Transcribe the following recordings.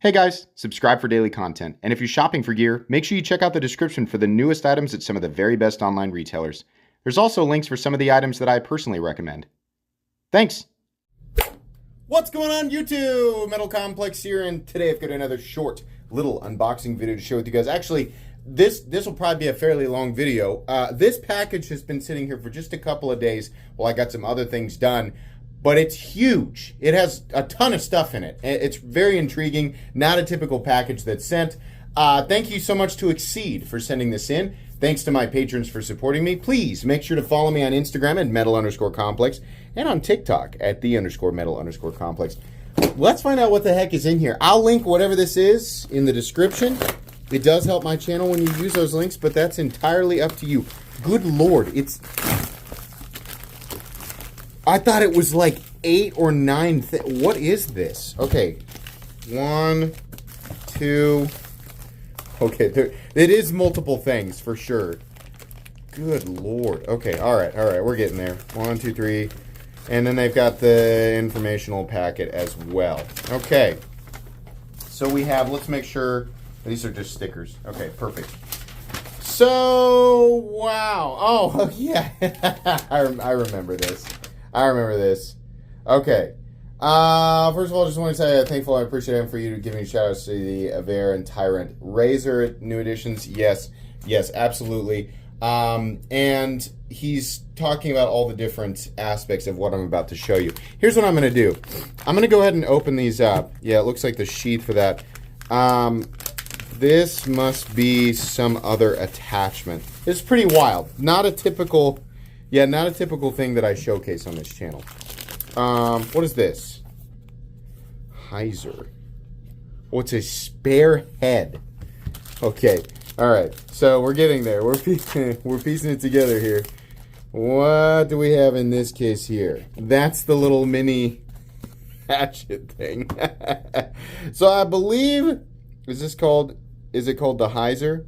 Hey guys, subscribe for daily content. And if you're shopping for gear, make sure you check out the description for the newest items at some of the very best online retailers. There's also links for some of the items that I personally recommend. Thanks! What's going on YouTube? Metal Complex here, and today I've got another short little unboxing video to share with you guys. Actually, this will probably be a fairly long video. This package has been sitting here for just a couple of days while I got some other things done. But it's huge. It has a ton of stuff in it. It's very intriguing. Not a typical package that's sent. Thank you so much to Exceed for sending this in. Thanks to my patrons for supporting me. Please make sure to follow me on Instagram at metal_complex and on TikTok at _metal_complex. Let's find out what the heck is in here. I'll link whatever this is in the description. It does help my channel when you use those links, but that's entirely up to you. Good Lord, it's... I thought it was like 8 or 9. What is this? Okay. 1, 2. Okay, it is multiple things for sure. Good Lord. Okay, all right. We're getting there. 1, 2, 3. And then they've got the informational packet as well. Okay. So we have, let's make sure, these are just stickers. Okay, perfect. So, wow. Oh, yeah. I remember this. Okay. First of all, I just want to say thankful. I appreciate it for you giving shout outs to the Aver and Tyrant Razor new editions. Yes, absolutely. And he's talking about all the different aspects of what I'm about to show you. Here's what I'm going to do. I'm going to go ahead and open these up. Yeah, it looks like the sheath for that. This must be some other attachment. It's pretty wild. Not a typical thing that I showcase on this channel. What is this? Hyzer. Oh, it's a spare head. Okay, all right. So we're getting there. We're piecing it together here. What do we have in this case here? That's the little mini hatchet thing. So I believe, is it called the Hyzer?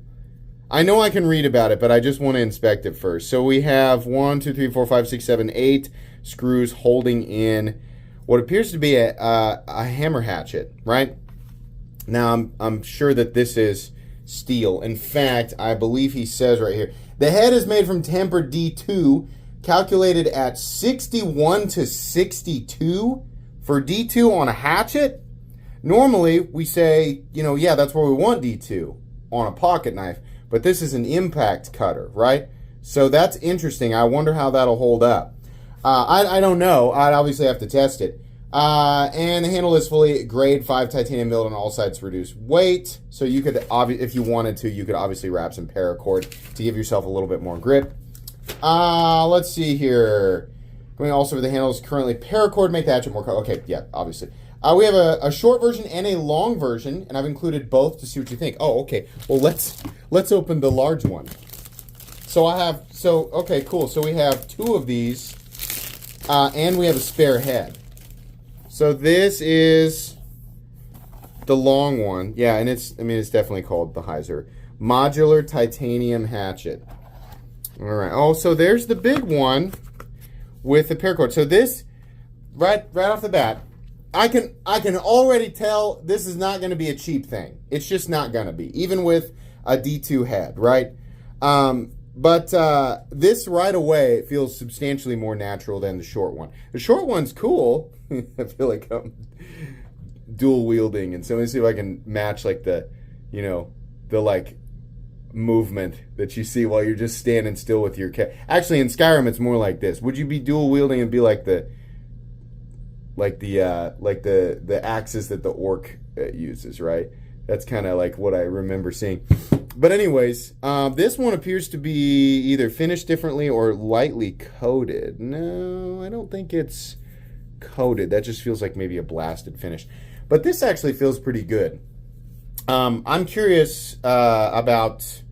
I know I can read about it, but I just want to inspect it first. So we have 1, 2, 3, 4, 5, 6, 7, 8 screws holding in what appears to be a hammer hatchet, right? Now, I'm sure that this is steel. In fact, I believe he says right here, the head is made from tempered D2, calculated at 61 to 62 for D2 on a hatchet. Normally, we say, yeah, that's where we want D2 on a pocket knife. But this is an impact cutter, right? So that's interesting. I wonder how that'll hold up. I don't know. I'd obviously have to test it. And the handle is fully grade 5 titanium milled on all sides to reduce weight. So you could, if you wanted to, you could obviously wrap some paracord to give yourself a little bit more grip. Let's see here. Going also for the handle is currently paracord, make the hatchet more. Okay, yeah, obviously. We have a short version and a long version, and I've included both to see what you think. Oh, okay. Well, let's open the large one. Okay, cool. So we have 2 of these, and we have a spare head. So this is the long one. Yeah, and it's definitely called the Hyzer. Modular titanium hatchet. All right. Oh, so there's the big one with the paracord. So this, right off the bat, I can already tell this is not going to be a cheap thing. It's just not going to be, even with a D2 head, right? But this right away feels substantially more natural than the short one. The short one's cool. I feel like I'm dual wielding, and so let me see if I can match like the like movement that you see while you're just standing still with your cat. Actually, in Skyrim, it's more like this. Would you be dual wielding and be like the axes that the orc uses, right? That's kind of like what I remember seeing. But anyways, this one appears to be either finished differently or lightly coated. No, I don't think it's coated. That just feels like maybe a blasted finish. But this actually feels pretty good. I'm curious about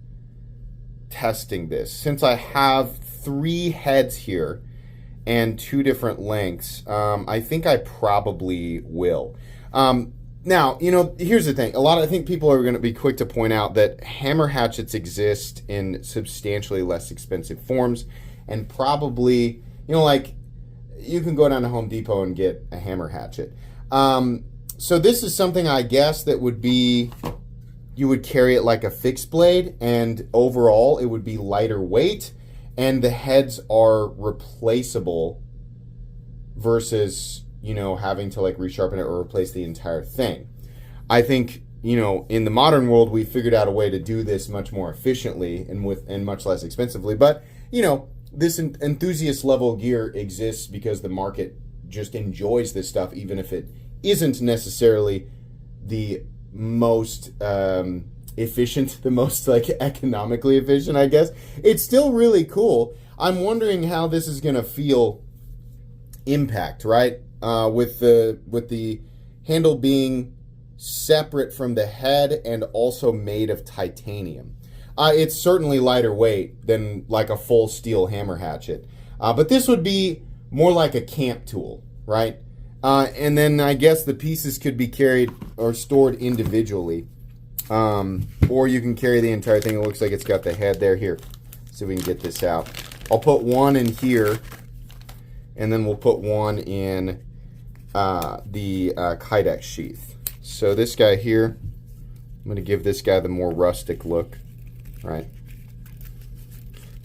testing this. Since I have 3 heads here, and 2 different lengths, I think I probably will. Now, here's the thing. I think people are going to be quick to point out that hammer hatchets exist in substantially less expensive forms, and probably, like, you can go down to Home Depot and get a hammer hatchet. So this is something I guess that would be, you would carry it like a fixed blade, and overall it would be lighter weight, and the heads are replaceable versus, you know, having to like resharpen it or replace the entire thing. I think, you know, in the modern world, we figured out a way to do this much more efficiently and much less expensively. But, you know, this enthusiast level gear exists because the market just enjoys this stuff, even if it isn't necessarily the most efficient, the most like economically efficient, I guess. It's still really cool. I'm wondering how this is going to feel impact, right? With the handle being separate from the head and also made of titanium. It's certainly lighter weight than like a full steel hammer hatchet. But this would be more like a camp tool, right? And then I guess the pieces could be carried or stored individually. Or you can carry the entire thing. It looks like it's got the head there. Here, see if we can get this out. I'll put one in here, and then we'll put one in the Kydex sheath. So this guy here, I'm going to give this guy the more rustic look, right?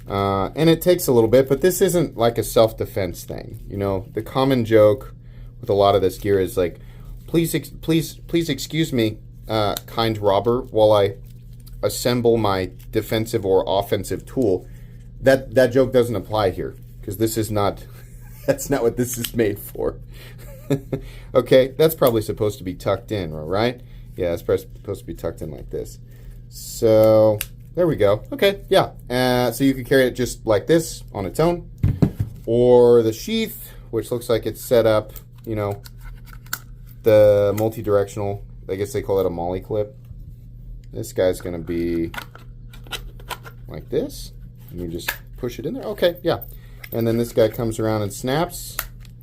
And it takes a little bit, but this isn't like a self-defense thing. You know, the common joke with a lot of this gear is like, please excuse me, kind robber, while I assemble my defensive or offensive tool. That joke doesn't apply here, because this is not, that's not what this is made for. Okay, that's probably supposed to be tucked in, right? Yeah, it's supposed to be tucked in like this. So there we go. Okay, yeah. So you can carry it just like this on its own, or the sheath, which looks like it's set up, you know, the multi-directional, I guess they call it a molly clip. This guy's going to be like this, and you just push it in there. Okay, yeah. And then this guy comes around and snaps,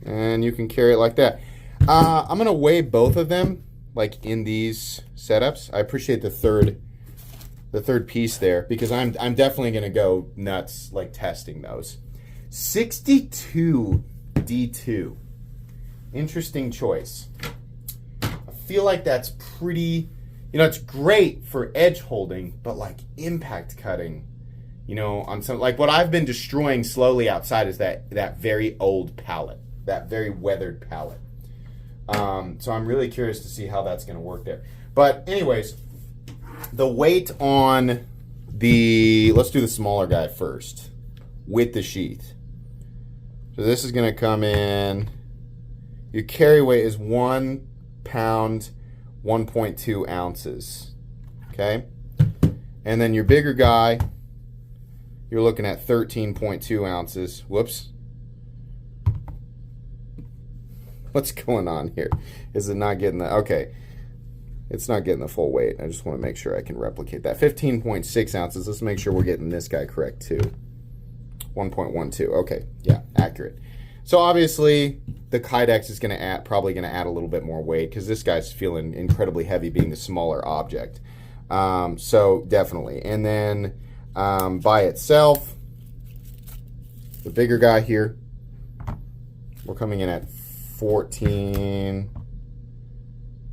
and you can carry it like that. I'm going to weigh both of them like in these setups. I appreciate the third piece there, because I'm definitely going to go nuts like testing those. 62 D2. Interesting choice. I feel like that's pretty, you know, it's great for edge holding, but like impact cutting, you know, on some, like what I've been destroying slowly outside is that very old pallet, that very weathered pallet. So I'm really curious to see how that's going to work there. But anyways, the weight on the, let's do the smaller guy first with the sheath. So this is going to come in, your carry weight is 1 pound, 1.2 ounces. Okay. And then your bigger guy, you're looking at 13.2 ounces. Whoops. What's going on here? Is it not getting the, okay. It's not getting the full weight. I just want to make sure I can replicate that. 15.6 ounces. Let's make sure we're getting this guy correct too. 1.12. Okay, yeah, accurate. So obviously the Kydex is going to probably going to add a little bit more weight, because this guy's feeling incredibly heavy being the smaller object. So definitely. And then by itself, the bigger guy here, we're coming in at 14.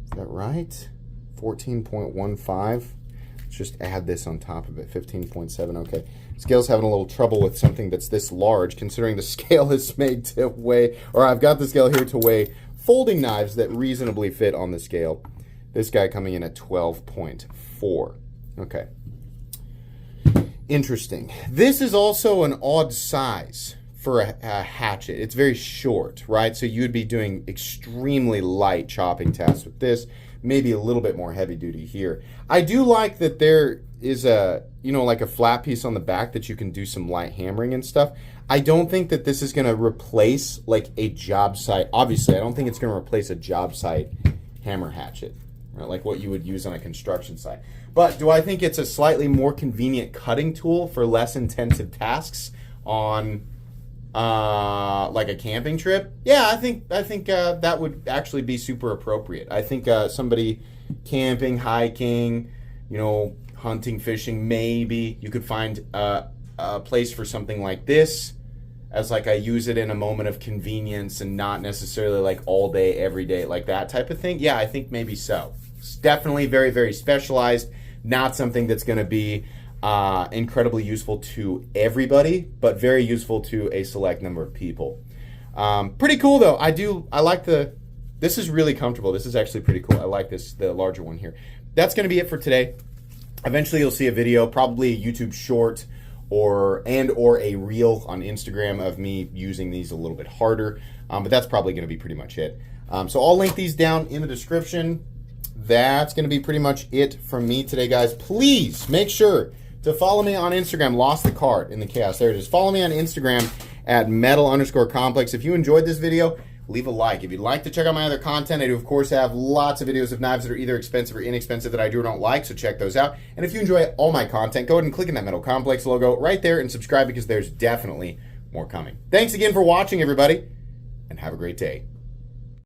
Is that right? 14.15. Let's just add this on top of it. 15.7. Okay. Scale's having a little trouble with something that's this large, considering the scale is made to weigh, or I've got the scale here to weigh folding knives that reasonably fit on the scale. This guy coming in at 12.4. Okay. Interesting. This is also an odd size for a hatchet. It's very short, right? So you'd be doing extremely light chopping tasks with this, maybe a little bit more heavy duty here. I do like that there is a, you know, like a flat piece on the back that you can do some light hammering and stuff. I don't think that this is going to replace like a job site. Obviously, I don't think it's going to replace a job site hammer hatchet, right? Like what you would use on a construction site. But do I think it's a slightly more convenient cutting tool for less intensive tasks on like a camping trip? Yeah, I think that would actually be super appropriate. I think somebody camping, hiking, you know, hunting, fishing, maybe you could find a place for something like this as like I use it in a moment of convenience and not necessarily like all day, every day, like that type of thing, yeah, I think maybe so. It's definitely very, very specialized, not something that's going to be incredibly useful to everybody, but very useful to a select number of people. Pretty cool though. I like this is really comfortable. This is actually pretty cool. I like this, the larger one here. That's going to be it for today. Eventually you'll see a video, probably a YouTube short or a reel on Instagram of me using these a little bit harder. But that's probably going to be pretty much it. So I'll link these down in the description. That's going to be pretty much it from me today, guys. Please make sure to follow me on Instagram. Lost the card in the chaos. There it is. Follow me on Instagram at metal_complex. If you enjoyed this video, leave a like. If you'd like to check out my other content, I do, of course, have lots of videos of knives that are either expensive or inexpensive that I do or don't like, so check those out. And if you enjoy all my content, go ahead and click on that Metal Complex logo right there and subscribe because there's definitely more coming. Thanks again for watching, everybody, and have a great day.